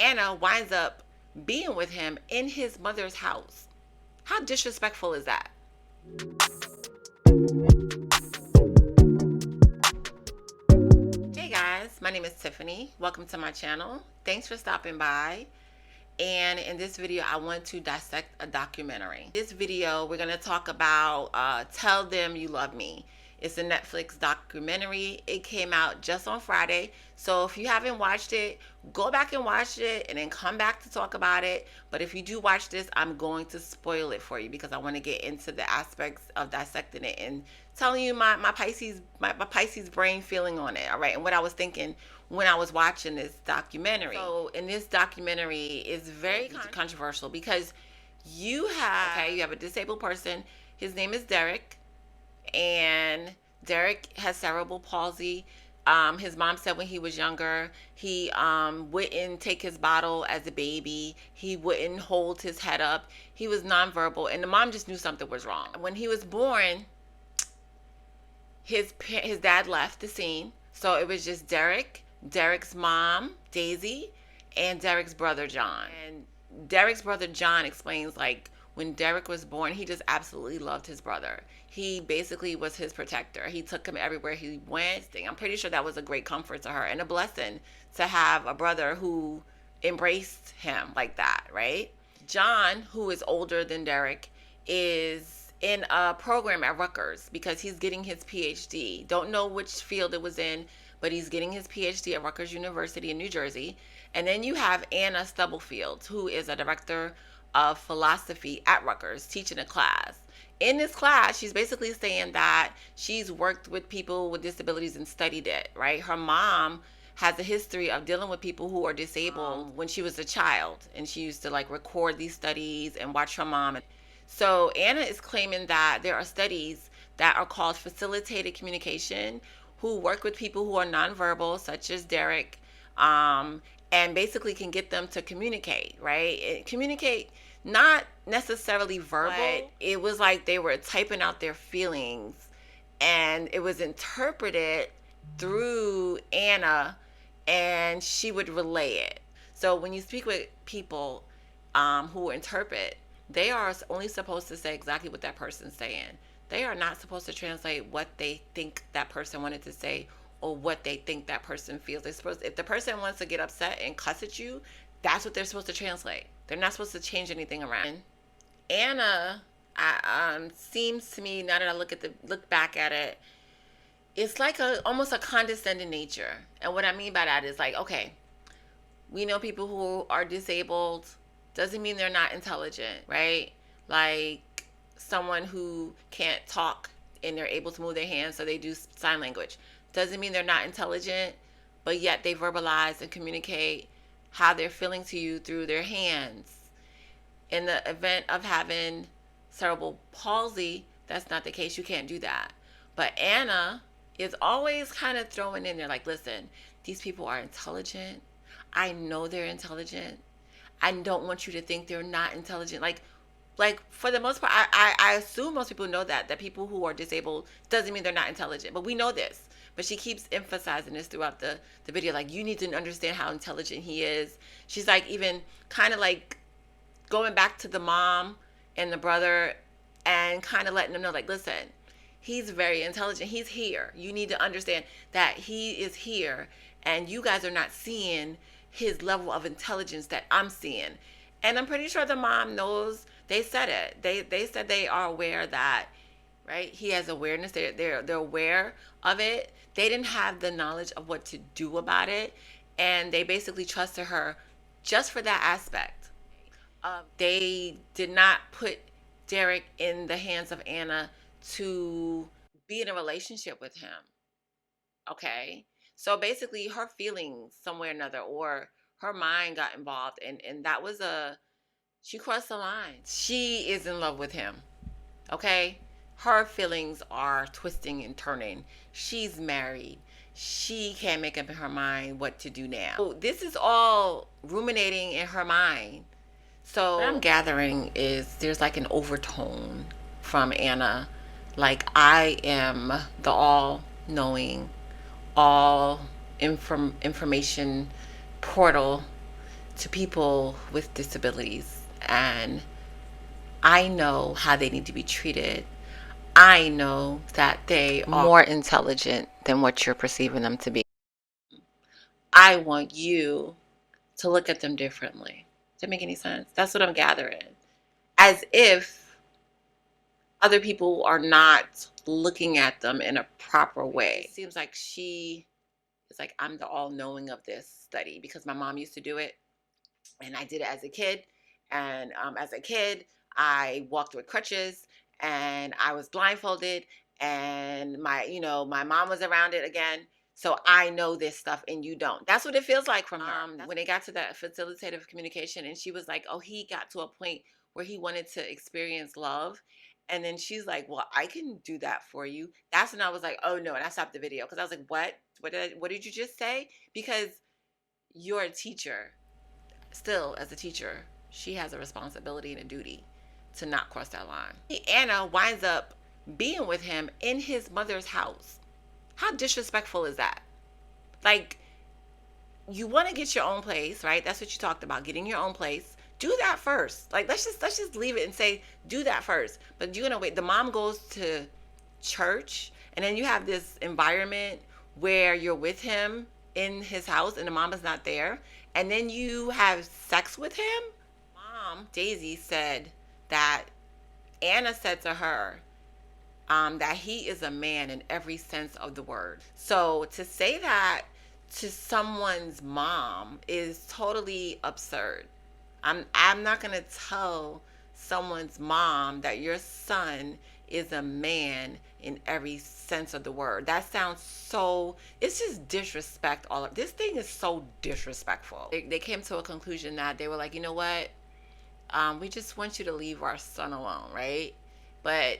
Anna winds up being with him in his mother's house. How disrespectful is that? Hey guys, my name is Tiffany. Welcome to my channel. Thanks for stopping by. And in this video, I want to dissect a documentary. This video, we're going to talk about Tell Them You Love Me. It's a Netflix documentary. It came out just on Friday. So if you haven't watched it, go back and watch it and then come back to talk about it. But if you do watch this, I'm going to spoil it for you because I want to get into the aspects of dissecting it and telling you my Pisces brain feeling on it. All right. And what I was thinking when I was watching this documentary. So in this documentary is very controversial because you have a disabled person. His name is Derek, and Derek has cerebral palsy. His mom said when he was younger, he wouldn't take his bottle as a baby. He wouldn't hold his head up. He was nonverbal, and the mom just knew something was wrong. When he was born, his dad left the scene, so it was just Derek's mom, Daisy, and Derek's brother, John. And Derek's brother, John, explains like when Derek was born, he just absolutely loved his brother. He basically was his protector. He took him everywhere he went. I'm pretty sure that was a great comfort to her and a blessing to have a brother who embraced him like that, right? John, who is older than Derek, is in a program at Rutgers because he's getting his PhD. Don't know which field it was in, but he's getting his PhD at Rutgers University in New Jersey. And then you have Anna Stubblefield, who is a director of philosophy at Rutgers, teaching a class. In this class, she's basically saying that she's worked with people with disabilities and studied it, right? Her mom has a history of dealing with people who are disabled when she was a child, and she used to like record these studies and watch her mom. So Anna is claiming that there are studies that are called facilitated communication, who work with people who are nonverbal, such as Derek, and basically can get them to communicate, right? Communicate, not necessarily verbal. But it was like they were typing out their feelings, and it was interpreted through Anna, and she would relay it. So when you speak with people who interpret, they are only supposed to say exactly what that person's saying. They are not supposed to translate what they think that person wanted to say or what they think that person feels. They're supposed, if the person wants to get upset and cuss at you, that's what they're supposed to translate. They're not supposed to change anything around. Anna seems to me, now that I look back at it, it's like almost a condescending nature. And what I mean by that is like, okay, we know people who are disabled, doesn't mean they're not intelligent, right? Like someone who can't talk and they're able to move their hands, so they do sign language. Doesn't mean they're not intelligent, but yet they verbalize and communicate how they're feeling to you through their hands. In the event of having cerebral palsy, that's not the case. You can't do that. But Anna is always kind of throwing in there like, listen, these people are intelligent. I know they're intelligent. I don't want you to think they're not intelligent. Like for the most part, I assume most people know that people who are disabled doesn't mean they're not intelligent. But we know this. But she keeps emphasizing this throughout the video. Like, you need to understand how intelligent he is. She's like even kind of like going back to the mom and the brother and kind of letting them know, like, listen, he's very intelligent. He's here. You need to understand that he is here. And you guys are not seeing his level of intelligence that I'm seeing. And I'm pretty sure the mom knows. They said it. They said they are aware that, right? He has awareness. They're aware of it. They didn't have the knowledge of what to do about it, and they basically trusted her just for that aspect. They did not put Derek in the hands of Anna to be in a relationship with him. Okay, so basically, her feelings somewhere or another, or her mind got involved, and that was she crossed the line. She is in love with him. Okay? Her feelings are twisting and turning. She's married. She can't make up in her mind what to do now. So this is all ruminating in her mind. So what I'm gathering is there's like an overtone from Anna. Like, I am the all-knowing, all information portal to people with disabilities, and I know how they need to be treated. I know that they are more intelligent than what you're perceiving them to be. I want you to look at them differently. Does that make any sense? That's what I'm gathering. As if other people are not looking at them in a proper way. It seems like she is like, I'm the all knowing of this study because my mom used to do it and I did it as a kid. And as a kid, I walked with crutches and I was blindfolded, and my mom was around it again. So I know this stuff and you don't. That's what it feels like from her. When it got to that facilitative communication, and she was like, oh, he got to a point where he wanted to experience love. And then she's like, well, I can do that for you. That's when I was like, oh no. And I stopped the video because I was like, what? What did you just say? Because you're a teacher. Still, as a teacher, she has a responsibility and a duty to not cross that line. Anna winds up being with him in his mother's house. How disrespectful is that? Like, you want to get your own place, right? That's what you talked about, getting your own place. Do that first. Like, let's just leave it and say, do that first. But you're gonna wait. The mom goes to church, and then you have this environment where you're with him in his house and the mom is not there, and then you have sex with him. Mom Daisy said that Anna said to her that he is a man in every sense of the word. So to say that to someone's mom is totally absurd. I'm not gonna tell someone's mom that your son is a man in every sense of the word. That sounds so, it's just disrespect. All of this thing is so disrespectful. They came to a conclusion that they were like, you know what, we just want you to leave our son alone, right? But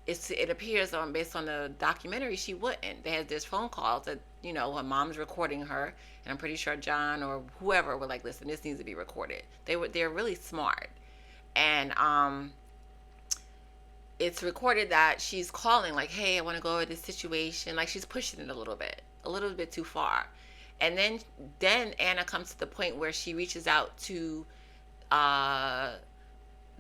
it appears based on the documentary, she wouldn't. They had this phone call that her mom's recording her, and I'm pretty sure John or whoever were like, listen, this needs to be recorded. They're really smart, and it's recorded that she's calling like, hey, I want to go over this situation. Like, she's pushing it a little bit too far. And then Anna comes to the point where she reaches out to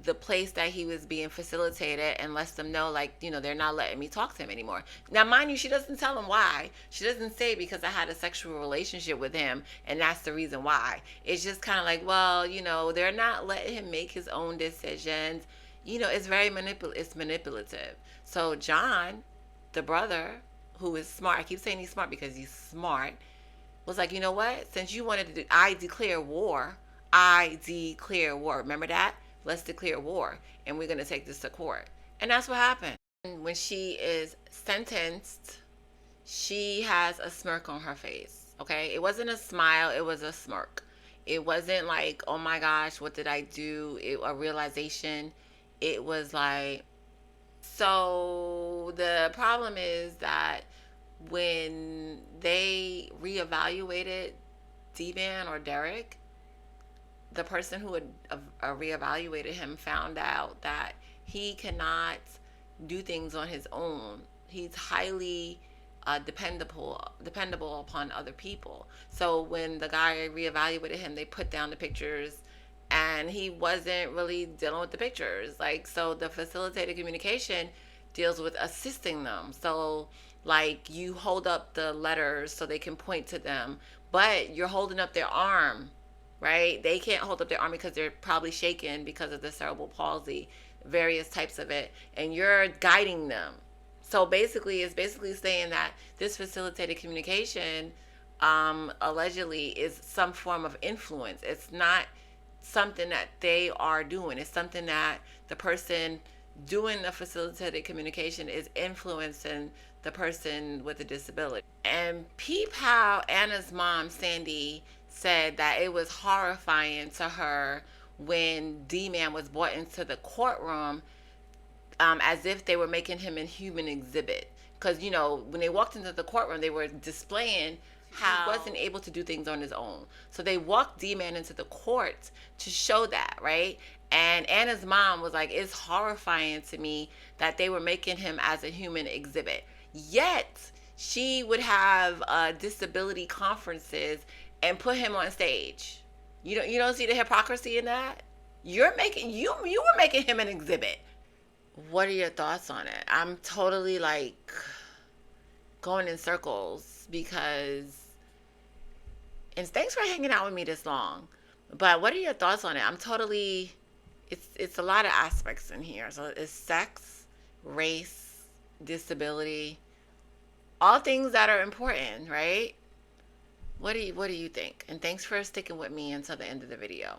the place that he was being facilitated and lets them know, like, they're not letting me talk to him anymore. Now, mind you, she doesn't tell him why. She doesn't say because I had a sexual relationship with him and that's the reason why. It's just kind of like, well, they're not letting him make his own decisions. It's very manipulative. So John, the brother, who is smart, I keep saying he's smart because he's smart, was like, you know what? Since you wanted to do, I declare war. Remember that? Let's declare war, and we're going to take this to court. And that's what happened. When she is sentenced, she has a smirk on her face, okay? It wasn't a smile, it was a smirk. It wasn't like, oh my gosh, what did I do? A realization. It was like, so the problem is that when they reevaluated D-Man or Derek, the person who had reevaluated him found out that he cannot do things on his own. He's highly dependable upon other people. So when the guy reevaluated him, they put down the pictures, and he wasn't really dealing with the pictures. Like, so the facilitated communication deals with assisting them. So like, you hold up the letters so they can point to them, but you're holding up their arm, right? They can't hold up their arm because they're probably shaken because of the cerebral palsy, various types of it, and you're guiding them. So basically, it's basically saying that this facilitated communication allegedly is some form of influence. It's not something that they are doing. It's something that the person doing the facilitated communication is influencing the person with a disability. And peep how Anna's mom, Sandy, said that it was horrifying to her when D-Man was brought into the courtroom, as if they were making him a human exhibit. Because, when they walked into the courtroom, they were displaying how he wasn't able to do things on his own. So they walked D-Man into the court to show that, right? And Anna's mom was like, it's horrifying to me that they were making him as a human exhibit. Yet, she would have disability conferences and put him on stage. You don't see the hypocrisy in that? You were making him an exhibit. What are your thoughts on it? I'm totally like going in circles because, and thanks for hanging out with me this long. But what are your thoughts on it? I'm totally, it's a lot of aspects in here. So it's sex, race, disability, all things that are important, right? What do you think? And thanks for sticking with me until the end of the video.